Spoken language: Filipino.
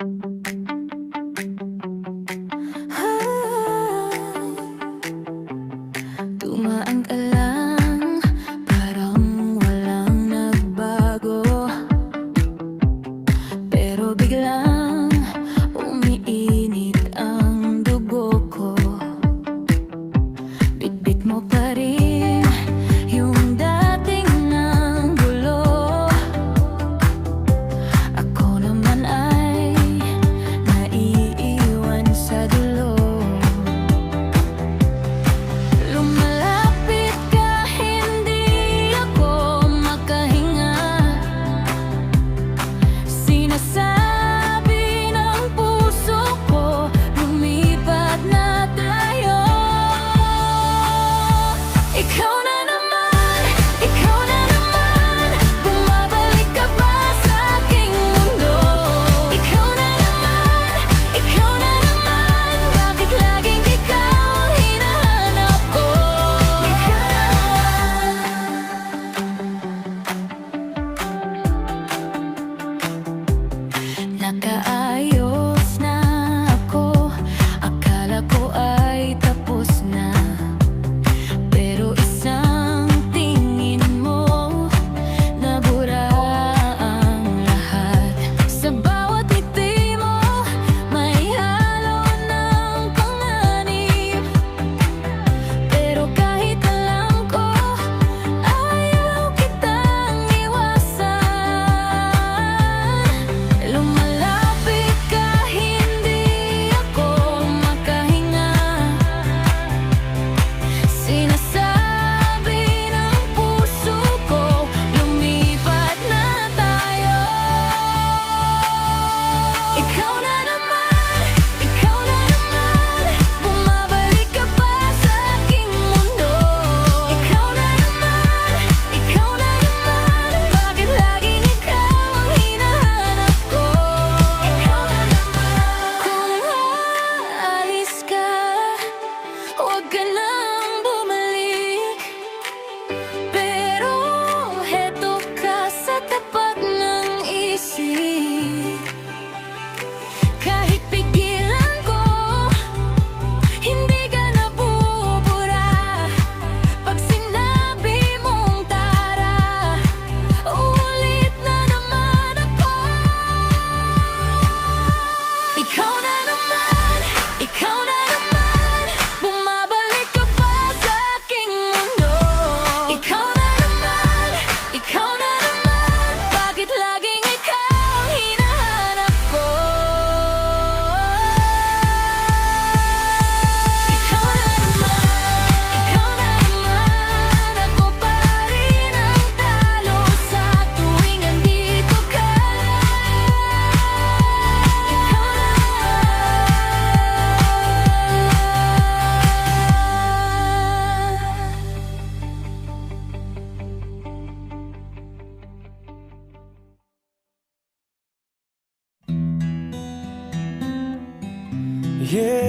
Dumaan ka lang, parang walang nagbago. Pero biglang umiinit ang dugo ko. Bitbit mo pa rin yung dating ng gulo. Ako naman ay naiiwan sa dulo. Lumalapit ka, hindi ako makahinga. Sinasabi ng puso ko, lumipat na tayo. Ikaw na naman, ikaw na naman, bumabalik ka pa sa aking mundo. Ikaw na naman, bakit laging ikaw ang hinahanap ko? Nakaayos na ako, akala ko ay tapos na. Pero isang tingin mo, nabura ang lahat. Sa bawat ngiti mo, may halo ng panganib. Pero kahit alam ko, ayaw kitang iwasan. Lumalapit ka, hindi ako makahinga. Sinasabi ng puso ko, lumipat na tayo. Ikaw na naman, bumabalik ka pa sa aking mundo. Ikaw na naman, bakit laging ikaw ang hinahanap ko? Ikaw na naman. Kung aalis ka, huwag ka nang bumalik. Pero heto ka sa tapat ng isip. Kahit pigilan ko, hindi ka nabubura. Pag sinabi mong tara, uulit na naman ako. Ikaw na naman, bumabalik ka pa sa aking mundo. Ikaw na naman, bakit laging ikaw ang hinahanap ko? Ikaw na naman, ako pa rin ang talo sa tuwing nandito ka. Yeah.